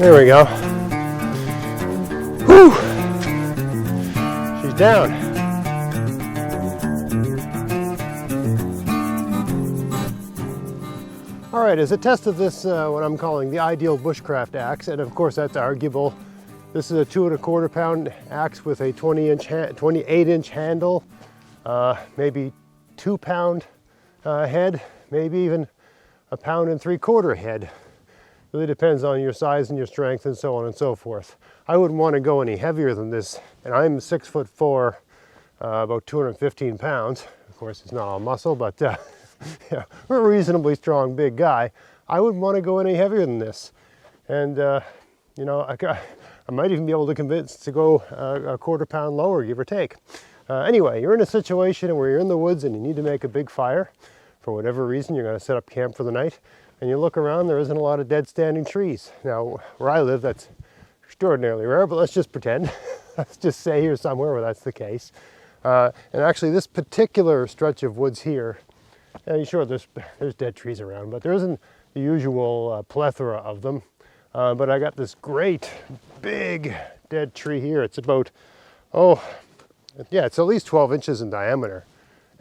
There we go. Whew! She's down. All right, as a test of this, what I'm calling the ideal bushcraft axe, and of course that's arguable. This is a 2 1/4 pound axe with a 28-inch handle, maybe 2 pound head, maybe even a 1 3/4 pound head. Really depends on your size and your strength and so on and so forth. I wouldn't want to go any heavier than this, and I'm 6'4", about 215 pounds. Of course, it's not all muscle, but yeah, we're a reasonably strong big guy. I wouldn't want to go any heavier than this. And you know, I might even be able to convince to go a 1/4 pound lower, give or take. Anyway, you're in a situation where you're in the woods and you need to make a big fire. For whatever reason, you're going to set up camp for the night. And you look around, there isn't a lot of dead standing trees. Now, where I live, that's extraordinarily rare, but let's just pretend. Let's just say here somewhere where that's the case. And actually, this particular stretch of woods here, and sure, there's dead trees around, but there isn't the usual plethora of them. But I got this great big dead tree here. It's about, yeah, it's at least 12 inches in diameter.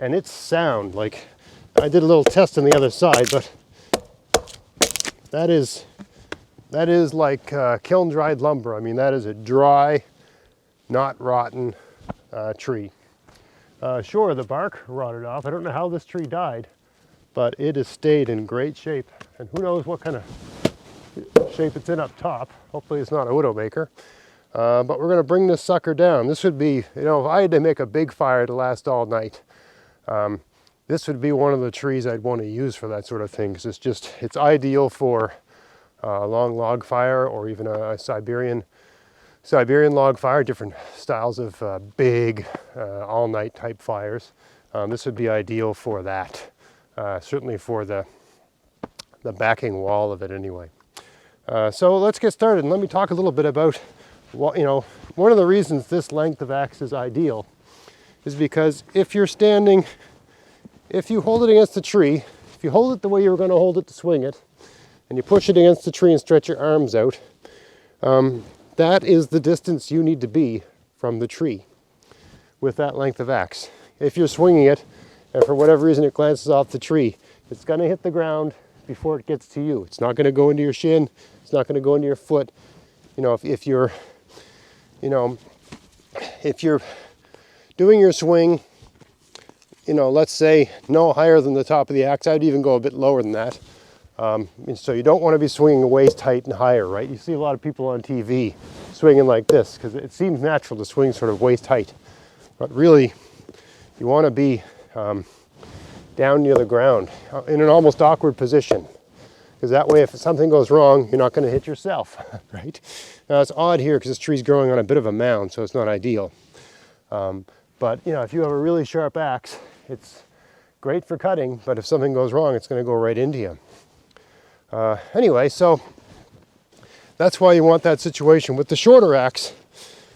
And it's sound. Like, I did a little test on the other side, but that is like kiln dried lumber. I mean, that is a dry, not rotten tree. Sure, the bark rotted off. I don't know how this tree died, but it has stayed in great shape. And who knows what kind of shape it's in up top. Hopefully it's not a widowmaker. But we're going to bring this sucker down. This would be, you know, if I had to make a big fire to last all night, this would be one of the trees I'd want to use for that sort of thing, because it's ideal for a long log fire, or even a Siberian log fire, different styles of big all-night type fires. This would be ideal for that, certainly for the backing wall of it anyway. So let's get started, and let me talk a little bit about what, you know, one of the reasons this length of axe is ideal is because if you're standing, if you hold it against the tree, if you hold it the way you're going to hold it to swing it, and you push it against the tree and stretch your arms out, that is the distance you need to be from the tree with that length of axe. If you're swinging it, and for whatever reason it glances off the tree, it's going to hit the ground before it gets to you. It's not going to go into your shin. It's not going to go into your foot. You know, if you're doing your swing, you know, let's say no higher than the top of the axe. I'd even go a bit lower than that. So you don't want to be swinging waist height and higher, right? You see a lot of people on TV swinging like this because it seems natural to swing sort of waist height. But really, you want to be down near the ground in an almost awkward position, because that way if something goes wrong, you're not going to hit yourself, right? Now it's odd here because this tree's growing on a bit of a mound, so it's not ideal. But you know, if you have a really sharp axe, it's great for cutting, but if something goes wrong, it's going to go right into you. Anyway, so that's why you want that situation. With the shorter axe,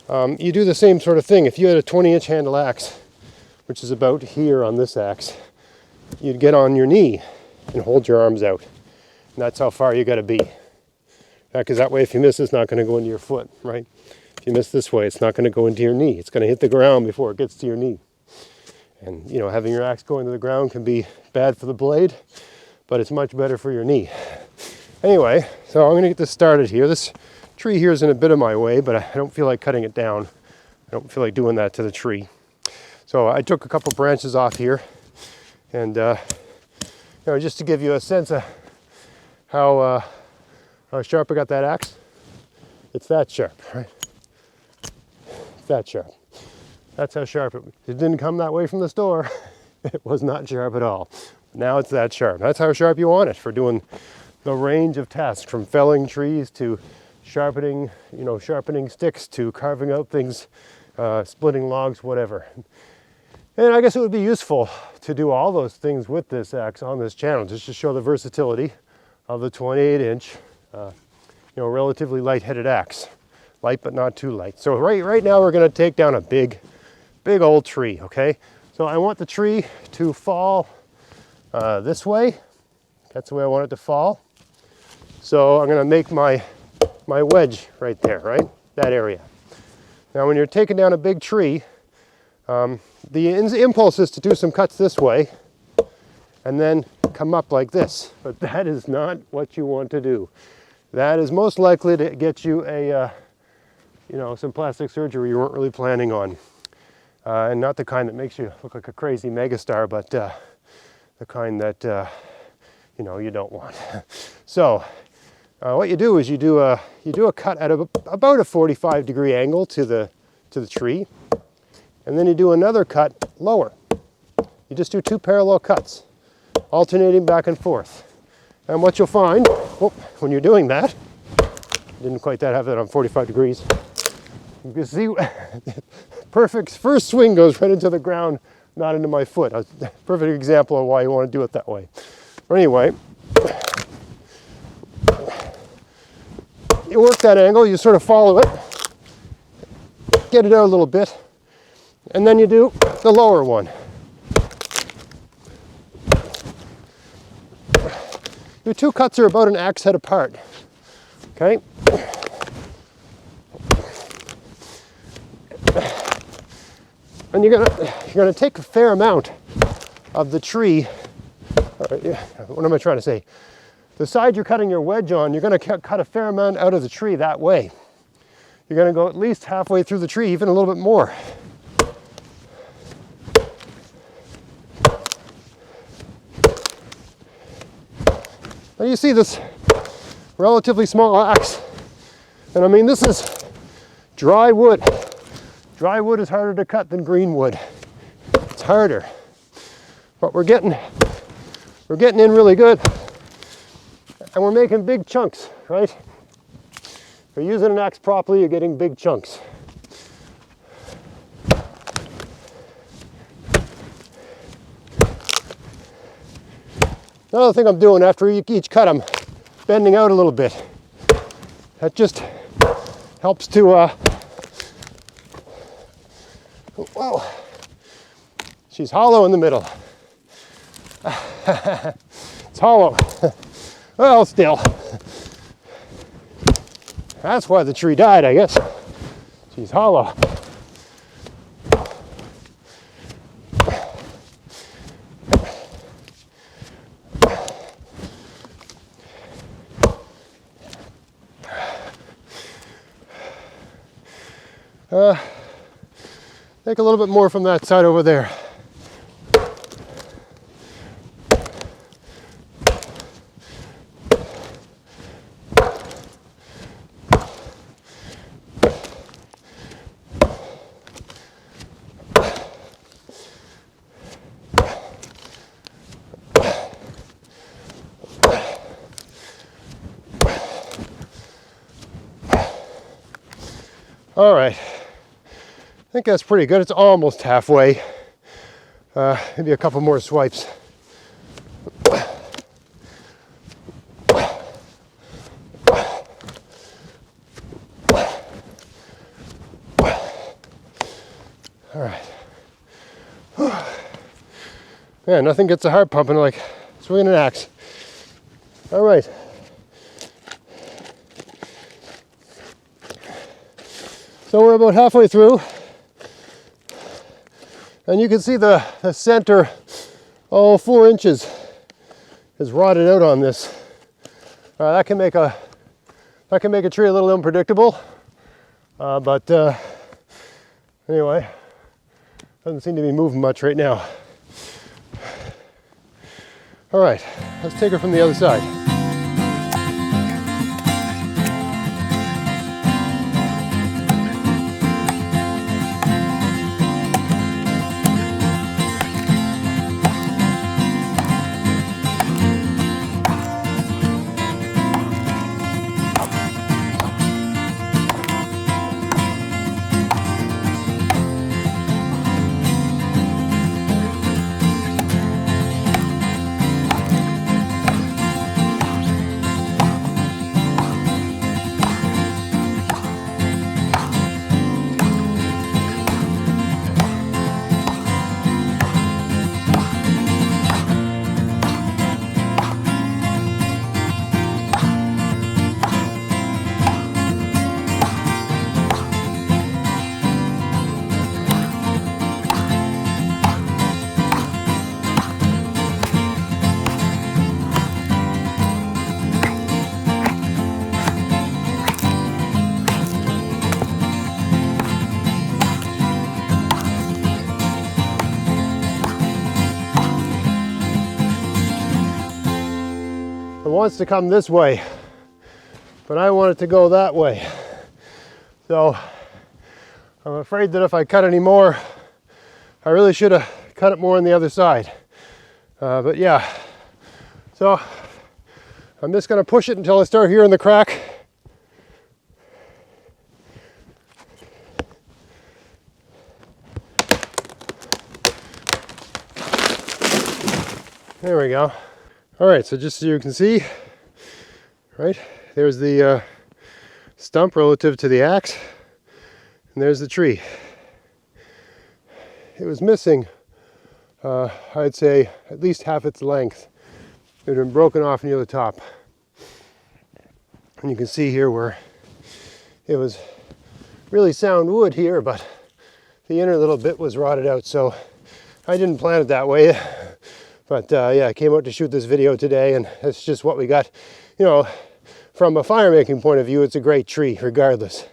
you do the same sort of thing. If you had a 20-inch handle axe, which is about here on this axe, you'd get on your knee and hold your arms out. And that's how far you got to be. Because that way, if you miss, it's not going to go into your foot, right? If you miss this way, it's not going to go into your knee. It's going to hit the ground before it gets to your knee. And, you know, having your axe go into the ground can be bad for the blade, but it's much better for your knee. Anyway, so I'm going to get this started here. This tree here is in a bit of my way, but I don't feel like cutting it down. I don't feel like doing that to the tree. So I took a couple branches off here, and you know, just to give you a sense of how sharp I got that axe. It's that sharp, right? It's that sharp. That's how sharp it didn't come that way from the store. It was not sharp at all. Now it's that sharp. That's how sharp you want it for doing the range of tasks, from felling trees to sharpening, you know, sharpening sticks to carving out things, splitting logs, whatever. And I guess it would be useful to do all those things with this axe on this channel, just to show the versatility of the 28-inch, you know, relatively light-headed axe. Light, but not too light. So right now we're going to take down a big old tree, okay? So I want the tree to fall this way. That's the way I want it to fall. So I'm going to make my my wedge right there, right? That area. Now when you're taking down a big tree, the impulse is to do some cuts this way and then come up like this. But that is not what you want to do. That is most likely to get you a, some plastic surgery you weren't really planning on. And not the kind that makes you look like a crazy megastar, but the kind that, you don't want. So what you do is you do a cut at about a 45-degree angle to the tree, and then you do another cut lower. You just do 2 parallel cuts, alternating back and forth. And what you'll find, when you're doing that, didn't quite have that on 45 degrees. You can see, perfect first swing goes right into the ground, not into my foot. A perfect example of why you want to do it that way. But anyway, you work that angle, you sort of follow it, get it out a little bit, and then you do the lower one. Your 2 cuts are about an axe head apart, okay? And you're gonna take a fair amount of the tree. What am I trying to say? The side you're cutting your wedge on, you're gonna cut a fair amount out of the tree that way. You're gonna go at least halfway through the tree, even a little bit more. Now you see this relatively small axe, and I mean this is dry wood. Dry wood is harder to cut than green wood. It's harder, but we're getting in really good, and we're making big chunks, right? If you're using an axe properly, you're getting big chunks. Another thing I'm doing after each cut, I'm bending out a little bit. That just helps to, whoa, she's hollow in the middle. It's hollow. Well, still. That's why the tree died, I guess. She's hollow. Take a little bit more from that side over there. All right. I think that's pretty good. It's almost halfway. Maybe a couple more swipes. All right. Yeah, nothing gets a heart pumping like swinging an axe. All right. So we're about halfway through. And you can see the center, 4 inches is rotted out on this. That can make a tree a little unpredictable, but anyway, doesn't seem to be moving much right now. All right, let's take her from the other side. It wants to come this way, but I want it to go that way. So I'm afraid that if I cut any more, I really should have cut it more on the other side. But yeah, so I'm just going to push it until I start hearing the crack. There we go. All right, so just so you can see, right, there's the stump relative to the axe, and there's the tree. It was missing, I'd say, at least half its length. It had been broken off near the top. And you can see here where it was really sound wood here, but the inner little bit was rotted out, so I didn't plan it that way. But yeah, I came out to shoot this video today, and it's just what we got. You know, from a fire making point of view, it's a great tree, regardless.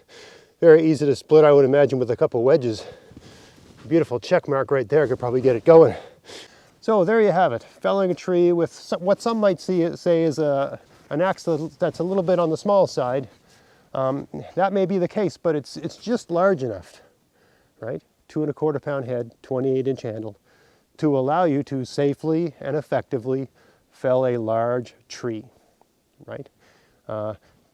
Very easy to split, I would imagine, with a couple wedges. Beautiful check mark right there, could probably get it going. So there you have it, felling a tree with what some might say is an axe that's a little bit on the small side. That may be the case, but it's just large enough, right? 2 1/4 pound head, 28-inch handle, to allow you to safely and effectively fell a large tree, right?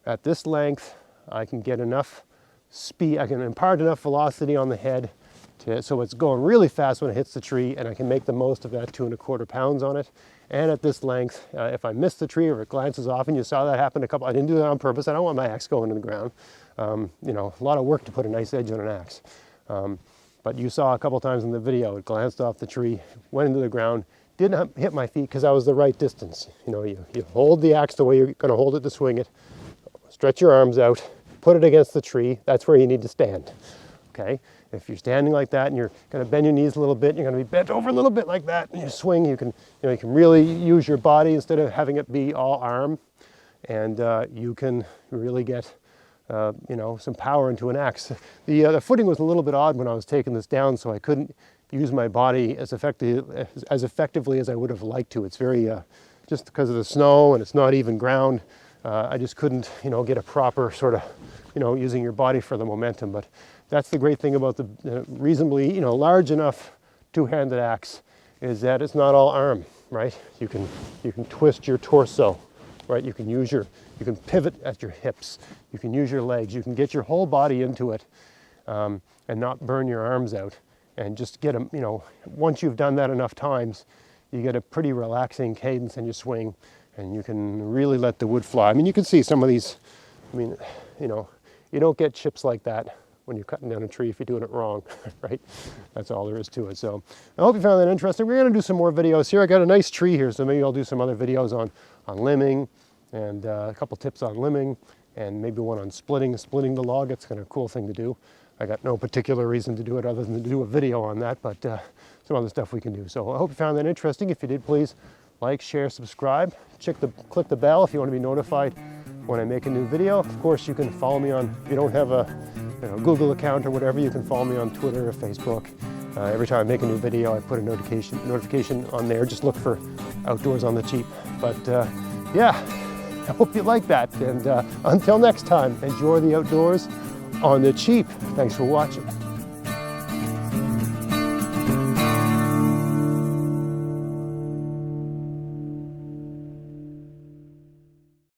At this length, I can get enough speed, I can impart enough velocity on the head so it's going really fast when it hits the tree, and I can make the most of that 2 1/4 pounds on it. And at this length, if I miss the tree or it glances off, and you saw that happen I didn't do that on purpose, I don't want my axe going to the ground. You know, a lot of work to put a nice edge on an axe. But you saw a couple times in the video, it glanced off the tree, went into the ground, didn't hit my feet because I was the right distance. You know, you hold the axe the way you're going to hold it to swing it, stretch your arms out, put it against the tree, that's where you need to stand, okay? If you're standing like that and you're going to bend your knees a little bit, you're going to be bent over a little bit like that, and you swing, you can really use your body instead of having it be all arm, and you can really get you know, some power into an axe. The footing was a little bit odd when I was taking this down, so I couldn't use my body as effectively as I would have liked to. It's very, just because of the snow and it's not even ground, I just couldn't, you know, get a proper sort of, you know, using your body for the momentum. But that's the great thing about the reasonably, you know, large enough two-handed axe, is that it's not all arm, right? You can twist your torso, right? You can pivot at your hips. You can use your legs. You can get your whole body into it, and not burn your arms out. And just get them, you know, once you've done that enough times, you get a pretty relaxing cadence in your swing, and you can really let the wood fly. I mean, you can see some of these, I mean, you know, you don't get chips like that when you're cutting down a tree if you're doing it wrong, right? That's all there is to it. So I hope you found that interesting. We're gonna do some more videos here. I got a nice tree here, so maybe I'll do some other videos on limbing, and a couple tips on limbing, and maybe one on splitting the log. It's kind of a cool thing to do. I got no particular reason to do it other than to do a video on that, but some other stuff we can do. So I hope you found that interesting. If you did, please like, share, subscribe. Click the bell if you want to be notified when I make a new video. Of course, you can follow me on, if you don't have a Google account or whatever, you can follow me on Twitter or Facebook. Every time I make a new video, I put a notification on there. Just look for Outdoors on the Cheap. But yeah, I hope you like that. And until next time, enjoy the outdoors on the cheap. Thanks for watching.